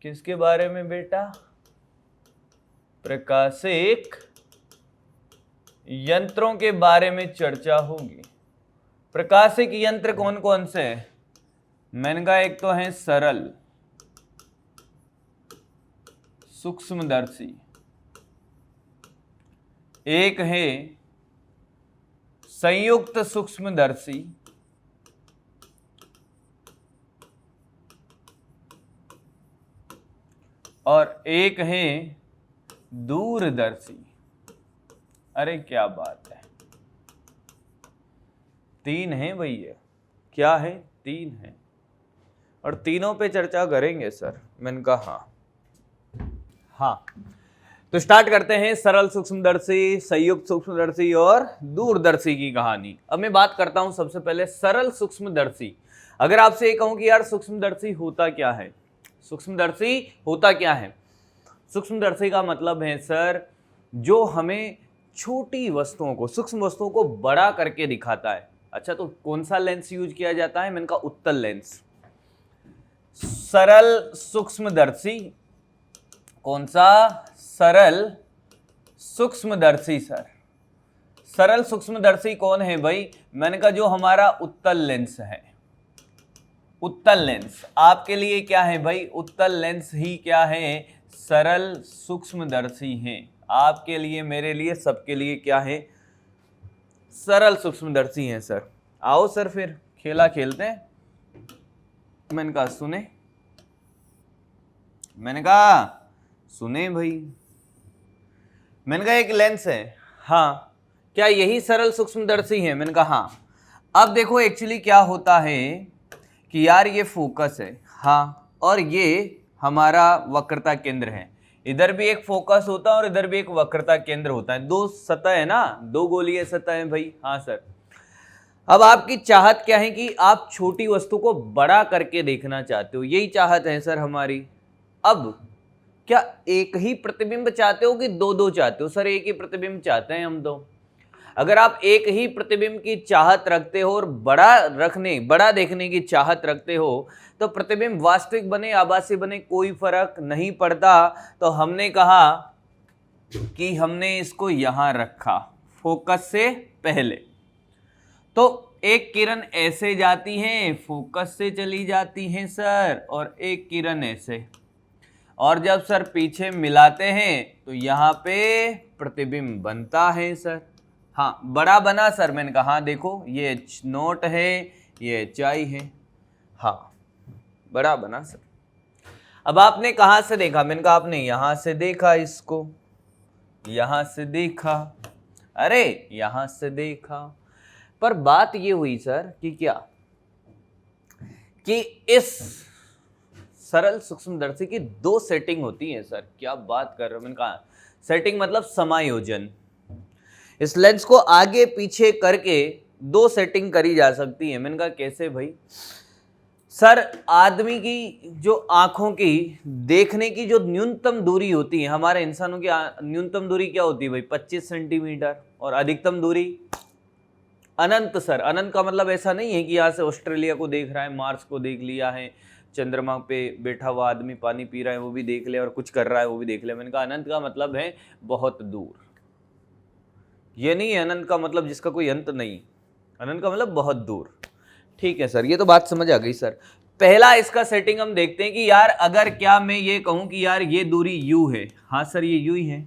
किसके बारे में बेटा? प्रकाशिक यंत्रों के बारे में चर्चा होगी। प्रकाशिक यंत्र कौन कौन से हैं? मैंने कहा एक तो है सरल सूक्ष्मदर्शी, एक है संयुक्त सूक्ष्मदर्शी, और एक है दूरदर्शी। अरे क्या बात है, 3 है भैया। क्या है? 3 है, और तीनों पे चर्चा करेंगे सर। मैंने कहा हाँ। तो स्टार्ट करते हैं सरल सूक्ष्मदर्शी, संयुक्त सूक्ष्मदर्शी और दूरदर्शी की कहानी। अब मैं बात करता हूं सबसे पहले सरल सूक्ष्मदर्शी। अगर आपसे ये कहूं कि यार सूक्ष्मदर्शी होता क्या है, सूक्ष्मदर्शी होता क्या है? सूक्ष्मदर्शी का मतलब है सर जो हमें छोटी वस्तुओं को, सूक्ष्म वस्तुओं को बड़ा करके दिखाता है। अच्छा, तो कौन सा लेंस यूज किया जाता है? मैंने कहा उत्तल लेंस। सरल सूक्ष्मदर्शी कौन सा? सरल सूक्ष्मदर्शी सर। सरल सूक्ष्मदर्शी कौन है भाई? मैंने कहा जो हमारा उत्तल लेंस है। उत्तल लेंस आपके लिए क्या है भाई? उत्तल लेंस ही क्या है? सरल सूक्ष्मदर्शी हैं। आपके लिए, मेरे लिए, सबके लिए क्या है? सरल सूक्ष्मदर्शी हैं सर। आओ सर फिर खेला खेलते हैं। मैंने कहा सुने, मैंने कहा सुने भाई। मैंने कहा एक लेंस है, हाँ, क्या यही सरल सूक्ष्मदर्शी है? मैंने कहा हाँ। अब देखो एक्चुअली क्या होता है कि यार ये फोकस है, हाँ, और ये हमारा वक्रता केंद्र है। इधर भी एक फोकस होता है और इधर भी एक वक्रता केंद्र होता है। 2 सतह है ना, 2 गोलीय सतह है भाई। हाँ सर। अब आपकी चाहत क्या है कि आप छोटी वस्तु को बड़ा करके देखना चाहते हो, यही चाहत है सर हमारी। अब क्या एक ही प्रतिबिंब चाहते हो कि 2-2 चाहते हो? सर एक ही प्रतिबिंब चाहते हैं हम तो। अगर आप एक ही प्रतिबिंब की चाहत रखते हो और बड़ा देखने की चाहत रखते हो, तो प्रतिबिंब वास्तविक बने आभासी बने कोई फर्क नहीं पड़ता। तो हमने कहा कि हमने इसको यहां रखा फोकस से पहले। तो एक किरण ऐसे जाती है, फोकस से चली जाती है सर, और एक किरण ऐसे, और जब सर पीछे मिलाते हैं तो यहाँ पे प्रतिबिंब बनता है सर। हाँ, बड़ा बना सर। मैंने कहा हाँ देखो ये H0 है, ये HI है। हाँ, बड़ा बना सर। अब आपने कहाँ से देखा? मैंने कहा आपने यहाँ से देखा, इसको यहाँ से देखा, अरे यहाँ से देखा। पर बात ये हुई सर कि क्या, कि इस सरल सूक्ष्मदर्शी की 2 सेटिंग होती है सर। क्या बात कर रहे हो? मैंने कहा सेटिंग मतलब समायोजन। इस लेंस को आगे पीछे करके 2 सेटिंग करी जा सकती है। मैंने कहा कैसे भाई? सर आदमी की जो आंखों की देखने की जो न्यूनतम दूरी होती है, हमारे इंसानों की न्यूनतम दूरी क्या होती है भाई? 25 सेंटीमीटर, और अधिकतम दूरी अनंत सर। अनंत का मतलब ऐसा नहीं है कि यहाँ से ऑस्ट्रेलिया को देख रहा है, मार्स को देख लिया है, चंद्रमा पे बैठा हुआ आदमी पानी पी रहा है वो भी देख ले, और कुछ कर रहा है वो भी देख ले। मैंने कहा अनंत का मतलब है बहुत दूर। ये नहीं है अनंत का मतलब जिसका कोई अंत नहीं, अनंत का मतलब बहुत दूर। ठीक है सर, ये तो बात समझ आ गई सर। पहला इसका सेटिंग हम देखते हैं कि यार अगर क्या मैं ये कहूं कि यार ये दूरी u है, हाँ सर ये u ही है,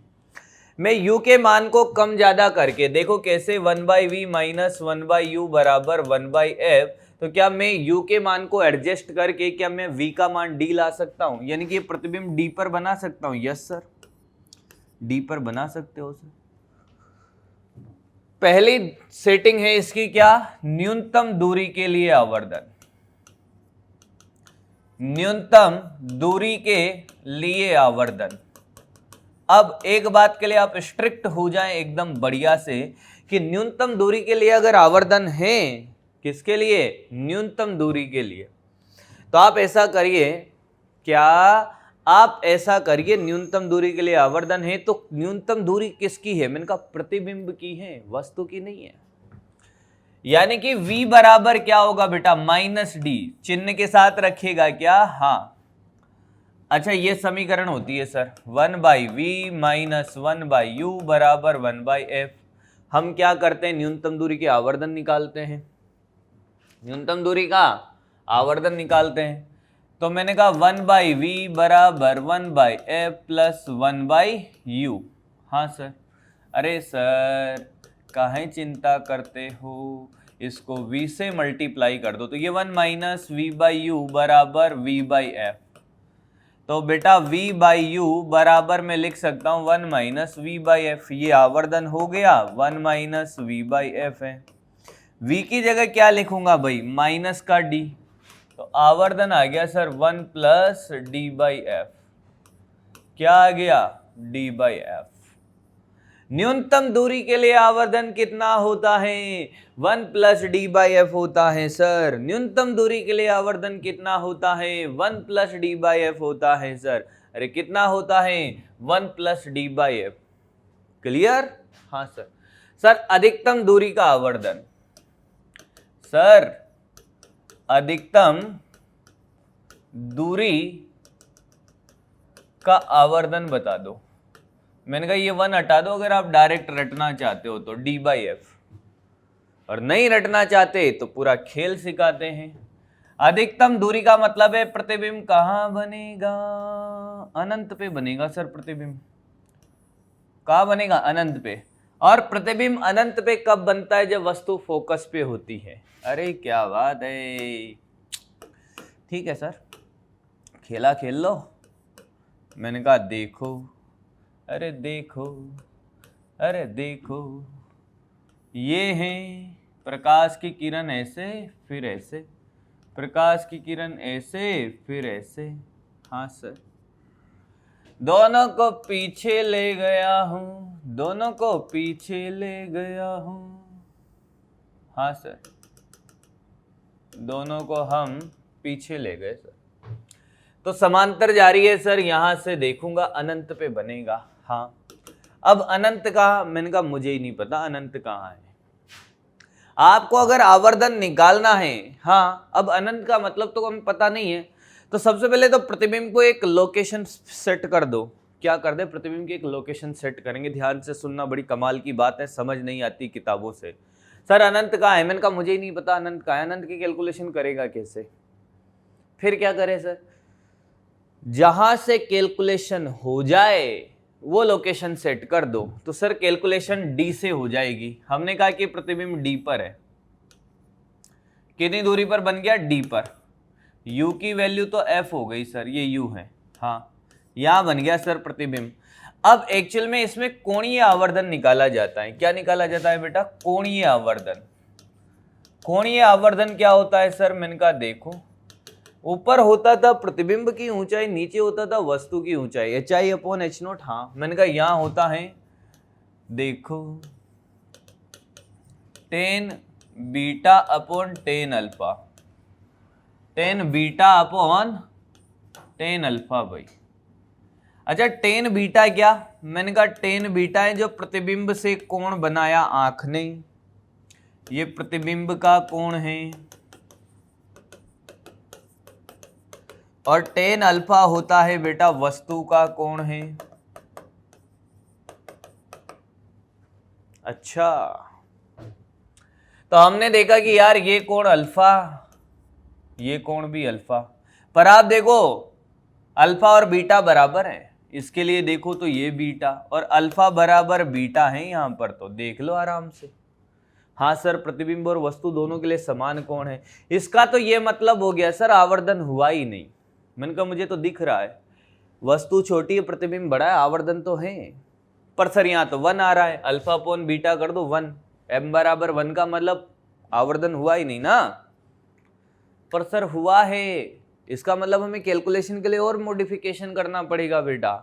मैं u के मान को कम ज्यादा करके, देखो कैसे, 1/v माइनस 1/u बराबर 1/f, तो क्या मैं u के मान को एडजस्ट करके क्या मैं v का मान d ला सकता हूं? यानी कि ये प्रतिबिंब d पर बना सकता हूं। यस सर, d पर बना सकते हो सर। पहली सेटिंग है इसकी क्या? न्यूनतम दूरी के लिए आवर्धन। न्यूनतम दूरी के लिए आवर्धन। अब एक बात के लिए आप स्ट्रिक्ट हो जाएं एकदम बढ़िया से कि न्यूनतम दूरी के लिए अगर आवर्धन है, किसके लिए? न्यूनतम दूरी के लिए, तो आप ऐसा करिए, क्या आप ऐसा करिए, न्यूनतम दूरी के लिए आवर्धन है, तो न्यूनतम दूरी किसकी है? मैंने कहा प्रतिबिंब की है, वस्तु की नहीं है। यानी कि v बराबर क्या होगा बेटा? -d, चिन्ह के साथ रखिएगा क्या? हाँ, अच्छा ये समीकरण होती है सर 1/v माइनस 1/u बराबर 1/f। हम क्या करते हैं, न्यूनतम दूरी के आवर्धन निकालते हैं, न्यूनतम दूरी का आवर्धन निकालते हैं। तो मैंने कहा 1/v बराबर 1/f प्लस 1/u। हाँ सर। अरे सर काहे चिंता करते हो, इसको v से मल्टीप्लाई कर दो तो ये 1 माइनस v/u बराबर v/f। तो बेटा v/u बराबर मैं लिख सकता हूं 1 माइनस v/f। ये आवर्धन हो गया 1 माइनस v/f है। v की जगह क्या लिखूंगा भाई, माइनस का d, तो आवर्धन आ गया सर 1 प्लस d/f। क्या आ गया, d/f। न्यूनतम दूरी के लिए आवर्धन कितना होता है, 1 प्लस d/f होता है सर। न्यूनतम दूरी के लिए आवर्धन कितना होता है, 1 प्लस d/f होता है सर। अरे कितना होता है, 1 प्लस d/f। क्लियर? हाँ सर। सर अधिकतम दूरी का आवर्धन, सर अधिकतम दूरी का आवर्धन बता दो। मैंने कहा ये 1 हटा दो अगर आप डायरेक्ट रटना चाहते हो तो d/f, और नहीं रटना चाहते तो पूरा खेल सिखाते हैं। अधिकतम दूरी का मतलब है प्रतिबिंब कहाँ बनेगा, अनंत पे बनेगा सर। प्रतिबिंब कहाँ बनेगा, अनंत पे। और प्रतिबिंब अनंत पे कब बनता है, जब वस्तु फोकस पे होती है। अरे क्या बात है, ठीक है सर, खेला खेल लो। मैंने कहा देखो, अरे देखो, अरे देखो, ये हैं प्रकाश की किरण ऐसे फिर ऐसे, प्रकाश की किरण ऐसे फिर ऐसे। हाँ सर। दोनों को पीछे ले गया हूं, दोनों को पीछे ले गया हूं। हाँ सर, दोनों को हम पीछे ले गए सर। तो समांतर जारी है सर, यहां से देखूंगा अनंत पे बनेगा। हाँ, अब अनंत कहाँ, मैंने कहा मुझे ही नहीं पता अनंत कहाँ है। आपको अगर आवर्धन निकालना है, हाँ, अब अनंत का मतलब तो हमें पता नहीं है, तो सबसे पहले तो प्रतिबिंब को एक लोकेशन सेट कर दो। क्या कर दे, प्रतिबिंब की एक लोकेशन सेट करेंगे। ध्यान से सुनना, बड़ी कमाल की बात है, समझ नहीं आती किताबों से। सर अनंत कहाँ है, मैंने कहा मुझे ही नहीं पता अनंत कहाँ है। अनंत की कैलकुलेशन करेगा कैसे, फिर क्या करे सर, जहां से कैलकुलेशन हो जाए वो लोकेशन सेट कर दो। तो सर कैलकुलेशन डी से हो जाएगी। हमने कहा कि प्रतिबिंब डी पर है, कितनी दूरी पर बन गया, डी पर। u की वैल्यू तो f हो गई सर, ये u है। हाँ, यहां बन गया सर प्रतिबिंब। अब एक्चुअल में इसमें कोणीय आवर्धन निकाला जाता है। क्या निकाला जाता है बेटा, कोणीय आवर्धन। कोणीय आवर्धन क्या होता है सर, मैंने कहा देखो, ऊपर होता था प्रतिबिंब की ऊंचाई, नीचे होता था वस्तु की ऊंचाई, HI/H0। हाँ, मैंने कहा यहां होता है, देखो, tan beta upon tan alpha, tan beta upon tan alpha भाई। अच्छा tan बीटा क्या, मैंने कहा tan बीटा है जो प्रतिबिंब से कोण बनाया आंख ने, ये प्रतिबिंब का कोण है, और tan अल्फा होता है बेटा वस्तु का कोण है। अच्छा, तो हमने देखा कि यार ये कोण अल्फा, ये कोण भी अल्फा, पर आप देखो अल्फा और बीटा बराबर है, इसके लिए देखो तो ये बीटा और अल्फा बराबर बीटा है यहां पर, तो देख लो आराम से। हाँ सर, प्रतिबिंब और वस्तु दोनों के लिए समान कोण है। इसका तो ये मतलब हो गया सर आवर्धन हुआ ही नहीं। मैंने कहा मुझे तो दिख रहा है वस्तु छोटी है, प्रतिबिंब बड़ा है, आवर्धन तो है, पर सर यहाँ तो 1 आ रहा है, अल्फा अपॉन बीटा कर दो 1, m बराबर 1 का मतलब आवर्धन हुआ ही नहीं ना। पर सर हुआ है, इसका मतलब हमें कैलकुलेशन के लिए और मॉडिफिकेशन करना पड़ेगा बेटा।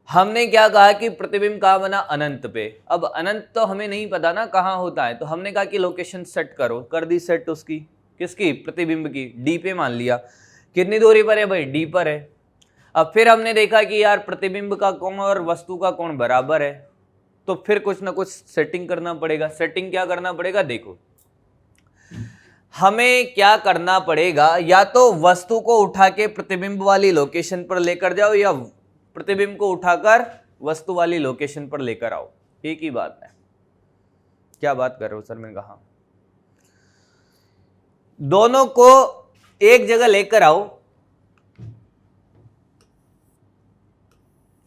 हमने क्या कहा कि प्रतिबिंब कहाँ बना, अनंत पे। अब अनंत तो हमें नहीं पता ना कहाँ होता है, तो हमने कहा कि लोकेशन सेट करो, कर दी सेट उसकी, किसकी, प्रतिबिंब की, डी पे मान लिया। कितनी दूरी पर है भाई, डी पर है। अब फिर हमने देखा कि यार प्रतिबिंब का कोण और वस्तु का कोण बराबर है, तो फिर कुछ ना कुछ सेटिंग करना पड़ेगा। सेटिंग क्या करना पड़ेगा, देखो हमें क्या करना पड़ेगा, या तो वस्तु को उठा के प्रतिबिंब वाली लोकेशन पर लेकर जाओ या प्रतिबिंब को उठाकर वस्तु वाली लोकेशन पर लेकर आओ, एक ही बात है। क्या बात कर रहे हो सर? मैंने कहा दोनों को एक जगह लेकर आओ।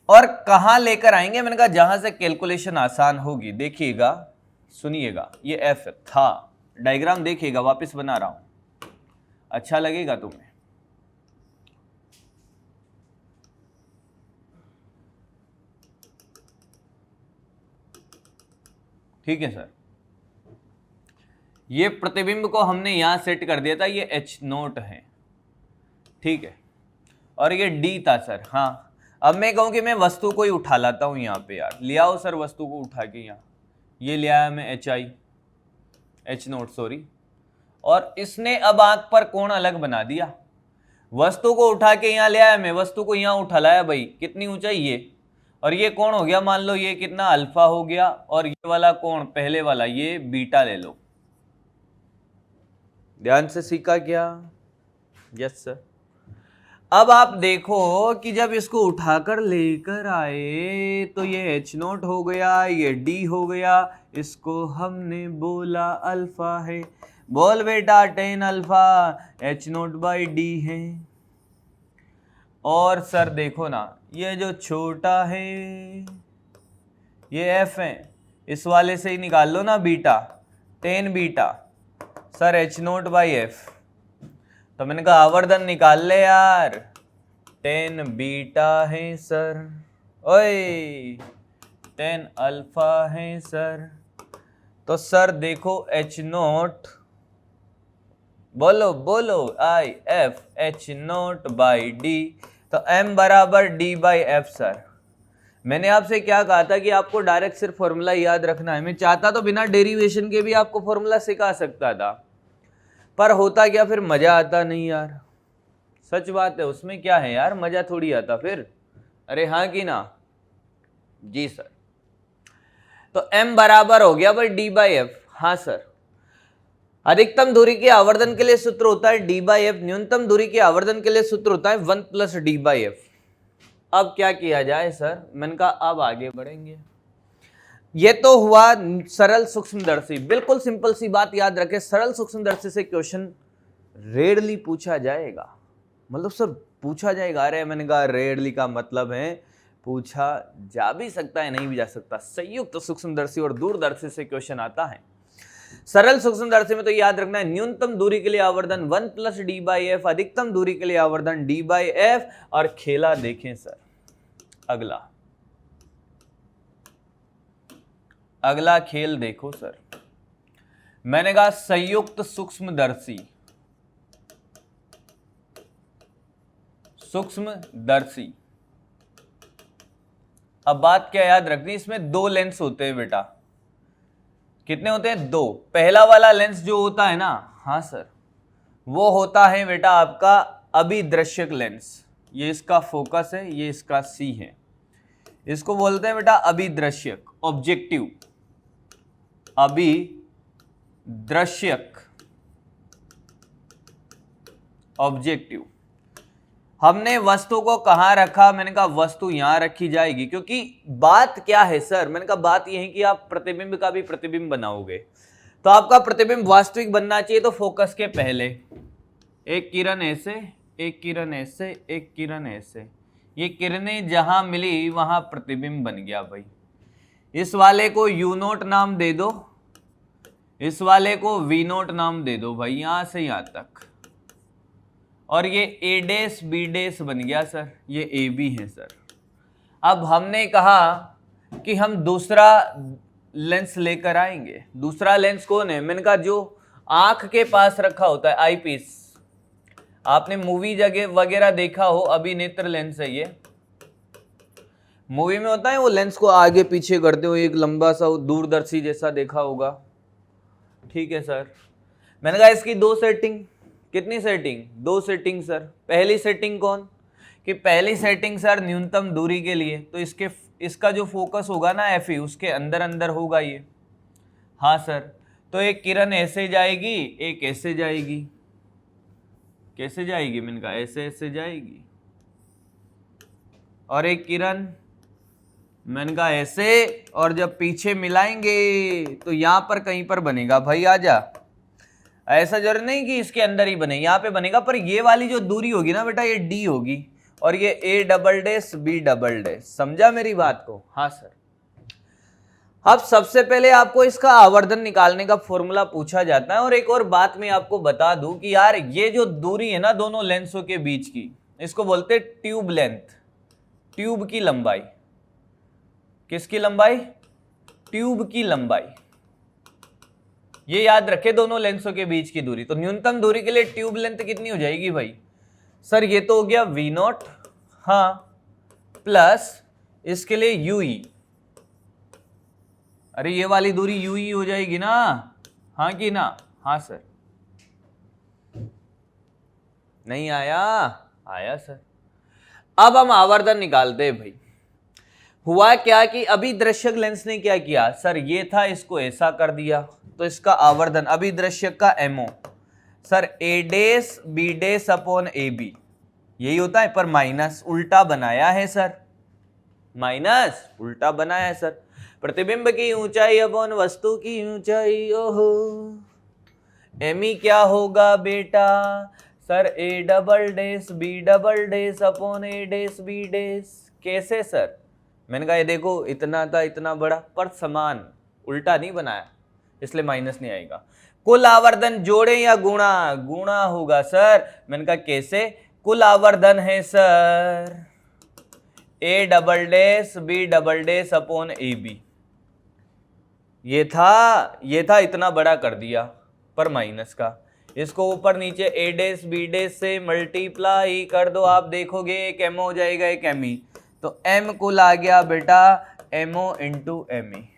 और कहां लेकर आएंगे? मैंने कहा जहां से कैलकुलेशन आसान होगी। देखिएगा, सुनिएगा, ये एफ था, डायग्राम देखिएगा, वापस बना रहा हूं, अच्छा लगेगा तुम्हें। ठीक है सर, ये प्रतिबिंब को हमने यहां सेट कर दिया था, ये एच नोट है, ठीक है, और ये डी था सर। हाँ, अब मैं कहूं कि मैं वस्तु को ही उठा लाता हूं यहां पे, यार ले आओ सर वस्तु को उठा के यहां, ये ले आया मैं एच नोट सॉरी, और इसने अब आंख पर कोण अलग बना दिया। वस्तु को उठा के यहां ले आया मैं, वस्तु को यहां उठा लाया भाई, कितनी ऊंचाई ये, और ये कोण हो गया, मान लो ये कितना अल्फा हो गया, और ये वाला कोण पहले वाला ये बीटा ले लो। ध्यान से सीखा क्या? Yes sir. अब आप देखो कि जब इसको उठाकर लेकर आए तो ये एच नोट हो गया, ये डी हो गया, इसको हमने बोला अल्फा है। बोल बेटा 10 alpha H note by D है। और सर देखो ना, ये जो छोटा है ये एफ है, इस वाले से ही निकाल लो ना beta, 10 beta sir H note by F. तो मैंने कहा आवर्धन निकाल ले यार, 10 बीटा है सर, ओए 10 अल्फा है सर। तो सर देखो एच नोट, बोलो बोलो I F, H note by D, तो एम बराबर डी बाई एफ। सर मैंने आपसे क्या कहा था कि आपको डायरेक्ट सिर्फ फॉर्मूला याद रखना है। मैं चाहता तो बिना डेरिवेशन के भी आपको फॉर्मूला सिखा सकता था, पर होता क्या, फिर मजा आता नहीं यार। सच बात है, उसमें क्या है यार, मजा थोड़ी आता फिर। अरे हाँ कि ना? जी सर। तो m बराबर हो गया भाई d बाई एफ। हाँ सर, अधिकतम दूरी के आवर्धन के लिए सूत्र होता है d बाई एफ, न्यूनतम दूरी के आवर्धन के लिए सूत्र होता है 1 प्लस डी बाई एफ। अब क्या किया जाए सर? मैंने कहा अब आगे बढ़ेंगे। ये तो हुआ सरल सूक्ष्मदर्शी, बिल्कुल सिंपल सी बात याद रखें, सरल सूक्ष्मदर्शी से क्वेश्चन रेयरली पूछा जाएगा। मतलब सर पूछा जाएगा, अरे मैंने कहा रेयरली का मतलब है पूछा जा भी सकता है, नहीं भी जा सकता। संयुक्त सूक्ष्मदर्शी और दूरदर्शी से क्वेश्चन आता है। सरल सूक्ष्मदर्शी में तो याद रखना है न्यूनतम दूरी के लिए आवर्धन 1 प्लस डी बाई एफ, अधिकतम दूरी के लिए आवर्धन डी बाई एफ। और खेला देखें सर, अगला खेल देखो सर। मैंने कहा संयुक्त सूक्ष्मदर्शी, अब बात क्या याद रखनी, इसमें 2 लेंस होते हैं बेटा। कितने होते हैं? 2। पहला वाला लेंस जो होता है ना, हाँ सर, वो होता है बेटा आपका अभिदृश्यक लेंस। ये इसका फोकस है, ये इसका सी है, इसको बोलते हैं बेटा अभिदृश्यक, ऑब्जेक्टिव, अभिदृश्यक, ऑब्जेक्टिव। हमने वस्तु को कहां रखा? मैंने कहा वस्तु यहां रखी जाएगी, क्योंकि बात क्या है सर? मैंने कहा बात यह है कि आप प्रतिबिंब का भी प्रतिबिंब बनाओगे, तो आपका प्रतिबिंब वास्तविक बनना चाहिए। तो फोकस के पहले एक किरण ऐसे, एक किरण ऐसे, एक किरण ऐसे, ये किरणें जहां मिली वहां प्रतिबिंब बन गया भाई। इस वाले को U नोट नाम दे दो, इस वाले को V नोट नाम दे दो भाई, यहां से यहां तक, और ये A डैश B डैश बन गया सर, ये AB है सर। अब हमने कहा कि हम दूसरा लेंस लेकर आएंगे। दूसरा लेंस कौन है? मैंने कहा जो आंख के पास रखा होता है, आई पीस। आपने मूवी जगह वगैरह देखा हो, अभिनेत्र लेंस है ये। मूवी में होता है वो लेंस को आगे पीछे करते हो, एक लंबा सा दूरदर्शी जैसा देखा होगा। ठीक है सर, मैंने कहा इसकी 2 सेटिंग। कितनी सेटिंग? 2 setting sir. पहली सेटिंग कौन? कि पहली सेटिंग सर न्यूनतम दूरी के लिए, तो इसका जो फोकस होगा ना एफ ई, उसके अंदर अंदर होगा ये। हाँ सर, तो एक किरण ऐसे जाएगी, एक ऐसे जाएगी। कैसे जाएगी? मैंने कहा ऐसे ऐसे जाएगी। और एक किरण मैंने कहा ऐसे, और जब पीछे मिलाएंगे तो यहां पर कहीं पर बनेगा। भाई आजा, ऐसा जरूर नहीं कि इसके अंदर ही बने, यहां पे बनेगा, पर ये वाली जो दूरी होगी ना बेटा, ये डी होगी, और ये A double dash B double dash. समझा मेरी बात को? हाँ सर। अब सबसे पहले आपको इसका आवर्धन निकालने का फॉर्मूला पूछा जाता है। और एक और बात मैं आपको बता दूं कि यार ये जो दूरी है ना दोनों लेंसों के बीच की, इसको बोलते हैं ट्यूब लेंथ, ट्यूब की लंबाई। किसकी लंबाई? ट्यूब की लंबाई। ये याद रखे, दोनों लेंसों के बीच की दूरी। तो न्यूनतम दूरी के लिए ट्यूब लेंथ कितनी हो जाएगी भाई? सर ये तो हो गया वी नॉट, हाँ, प्लस इसके लिए यूई। अरे ये वाली दूरी यूई हो जाएगी ना, हाँ कि ना? हाँ सर। नहीं आया? आया सर। अब हम आवर्धन निकालते हैं भाई। हुआ क्या कि अभी दृश्यक लेंस ने क्या किया सर, ये था, इसको ऐसा कर दिया, तो इसका आवर्धन अभी दृश्यक का MO sir A dash B dash upon A B, यही होता है, पर माइनस उल्टा बनाया है सर, माइनस उल्टा बनाया है सर। प्रतिबिंब की ऊंचाई अपॉन वस्तु की ऊंचाई, ओहो, एमी क्या होगा बेटा sir, A double dash B double dash upon A dash B dash. कैसे सर? मैंने कहा ये देखो, इतना था इतना बड़ा, पर समान, उल्टा नहीं बनाया, इसलिए माइनस नहीं आएगा। कुल आवर्धन जोड़े या गुणा? गुणा होगा सर। मैंने कहा कैसे? कुल आवर्धन है sir A double dash B double dash upon A B. ये था इतना बड़ा कर दिया, पर माइनस का, इसको ऊपर नीचे ए डेस बी डेस से मल्टीप्लाई कर दो, आप देखोगे एक एमओ हो जाएगा, एक एमई, तो एम कुल आ गया बेटा एमओ इंटू एमई।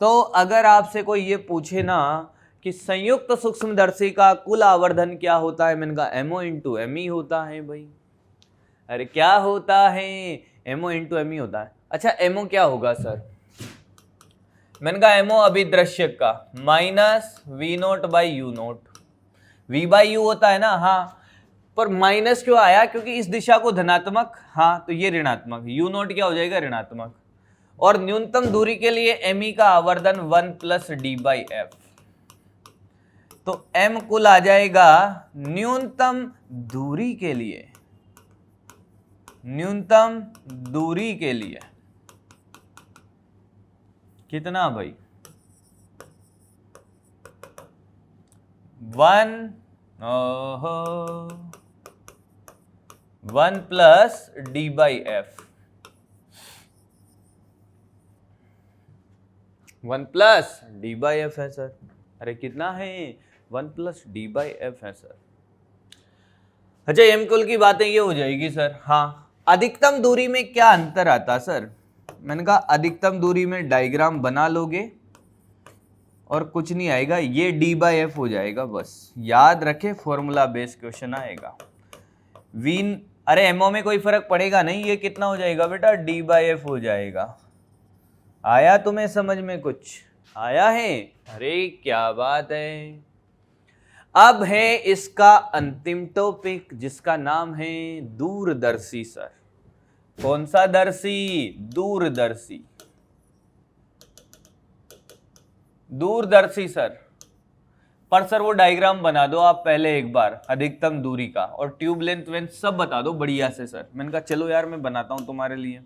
तो अगर आपसे कोई ये पूछे ना कि संयुक्त सूक्ष्मदर्शी का कुल आवर्धन क्या होता है, मैंने कहा एमओ इंटू एमई होता है भाई। अरे क्या होता है? एमओ इंटू एमई होता है। अच्छा एमओ क्या होगा सर? मैंने कहा एमओ अभिदृश्यक का minus V naught by U naught. V by U होता है ना, हाँ, पर माइनस क्यों आया? क्योंकि इस दिशा को धनात्मक, हाँ, तो ये ऋणात्मक, यू नोट क्या हो जाएगा? ऋणात्मक। और न्यूनतम दूरी के लिए एमई का आवर्धन 1 प्लस डी बाई एफ, तो एम कुल आ जाएगा न्यूनतम दूरी के लिए, न्यूनतम दूरी के लिए कितना भाई? 1 plus D by F, 1 plus D by F है सर। अरे कितना है? 1 प्लस डी बाई एफ है सर। अच्छा एम कुल की बातें ये हो जाएगी सर। हाँ, अधिकतम दूरी में क्या अंतर आता सर? मैंने कहा अधिकतम दूरी में डायग्राम बना लोगे और कुछ नहीं आएगा, ये डी बाई एफ हो जाएगा, बस याद रखे, फॉर्मूला बेस्ड क्वेश्चन आएगा। वीन, अरे एमओ में कोई फर्क पड़ेगा नहीं, ये कितना हो जाएगा बेटा? डी बाई एफ हो जाएगा। आया तुम्हें समझ में? कुछ आया है? अरे क्या बात है। अब है इसका अंतिम टॉपिक, जिसका नाम है दूरदर्शी सर। कौन सा दर्शी? दूरदर्शी। दूरदर्शी सर। पर सर वो डायग्राम बना दो आप पहले एक बार, अधिकतम दूरी का, और ट्यूब लेंथ वेंथ सब बता दो बढ़िया से सर। मैंने कहा चलो यार मैं बनाता हूं तुम्हारे लिए,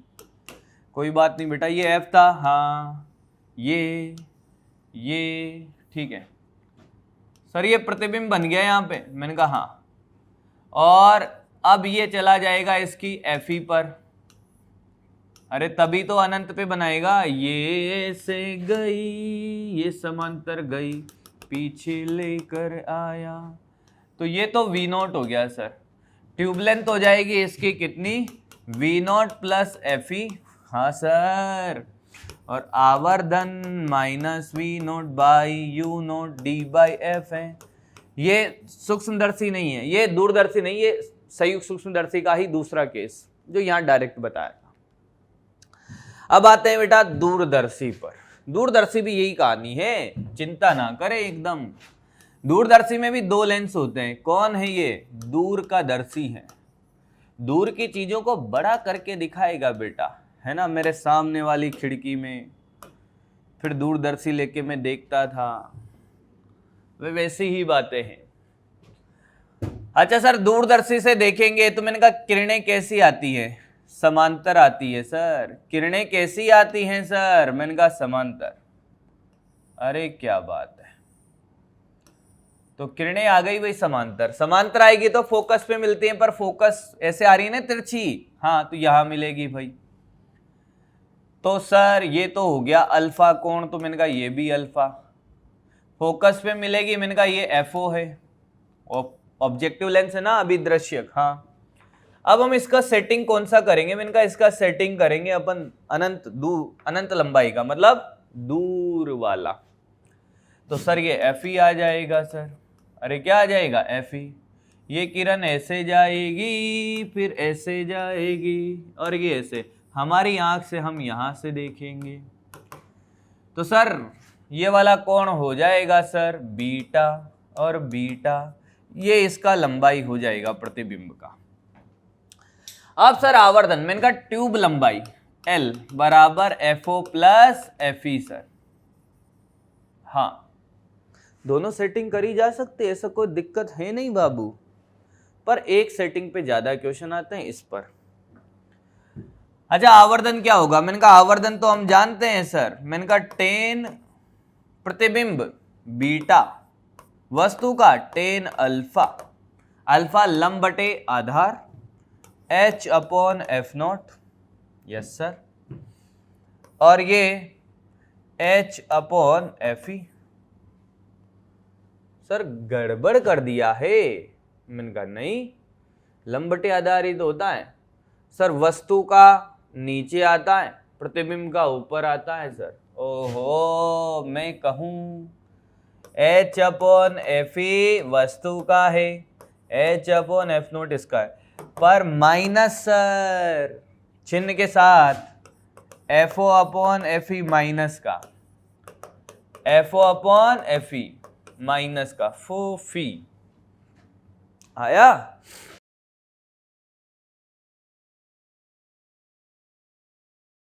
कोई बात नहीं बेटा। ये एफ था, हाँ, ये ठीक है सर, ये प्रतिबिंब बन गया यहाँ पे। मैंने कहा हाँ, और अब ये चला जाएगा इसकी एफ ई पर। अरे तभी तो अनंत पे बनाएगा। ये से गई, ये समांतर गई, पीछे लेकर आया, तो ये तो वी नॉट हो गया सर। ट्यूब लेंथ हो जाएगी इसकी कितनी? V naught plus F E, हाँ सर, और आवर्धन minus V naught by U naught D by F है। ये सूक्ष्मदर्शी नहीं है, ये दूरदर्शी नहीं, ये संयुक्त सूक्ष्मदर्शी का ही दूसरा केस जो यहाँ डायरेक्ट बताया था। अब आते हैं बेटा दूरदर्शी पर। दूरदर्शी भी यही कहानी है, चिंता ना करें एकदम। दूरदर्शी में भी दो लेंस होते हैं। कौन है ये? दूर का दर्शी है, दूर की चीजों को बड़ा करके दिखाएगा बेटा, है ना। मेरे सामने वाली खिड़की में फिर दूरदर्शी लेके मैं देखता था, वे वैसी ही बातें हैं। अच्छा सर, दूरदर्शी से देखेंगे तो मैंने कहा किरणें कैसी आती है? समांतर आती है सर। किरणें कैसी आती हैं सर? मैंने कहा समांतर। अरे क्या बात है, तो किरणें आ गई भाई समांतर। समांतर आएगी तो फोकस पे मिलती हैं, पर फोकस ऐसे आ रही है ना तिरछी, हाँ तो यहां मिलेगी भाई। तो सर ये तो हो गया अल्फा कोण, तो मैंने कहा ये भी अल्फा। फोकस पे मिलेगी, मैंने कहा ये एफओ है, ऑब्जेक्टिव लेंस है ना अभिदृश्यक। हाँ, अब हम इसका सेटिंग कौन सा करेंगे? मैंने कहा इसका सेटिंग करेंगे अपन अनंत लंबाई का, मतलब दूर वाला। तो सर ये एफ ई आ जाएगा सर। अरे क्या आ जाएगा? F E. ये किरण ऐसे जाएगी, फिर ऐसे जाएगी, और ये ऐसे। हमारी आंख से हम यहां से देखेंगे, तो सर ये वाला कोण हो जाएगा सर बीटा, और बीटा ये इसका लंबाई हो जाएगा प्रतिबिंब का। अब सर आवर्धन, मैंने कहा ट्यूब लंबाई L बराबर FO प्लस FE सर। हाँ, दोनों सेटिंग करी जा सकती है, ऐसा कोई दिक्कत है नहीं बाबू, पर एक सेटिंग पे ज्यादा क्वेश्चन आते हैं इस पर। अच्छा आवर्धन क्या होगा? मैंने कहा आवर्धन तो हम जानते हैं सर। मैंने कहा टेन प्रतिबिंब बीटा वस्तु का टेन अल्फा, अल्फा लंब बटे आधार H upon F not. Yes sir, और ये H upon F E. Sir गड़बड़ कर दिया है। मैंने कहा नहीं, लंब बटे आधार ही तो होता है सर। वस्तु का नीचे आता है, प्रतिबिंब का ऊपर आता है सर। ओहो, मैं कहूं H अपॉन एफ ई वस्तु का है, H अपॉन एफ नोट इसका है, पर माइनस सर चिन्ह के साथ FO upon F E minus का, FO upon F E minus का, फो फी आया।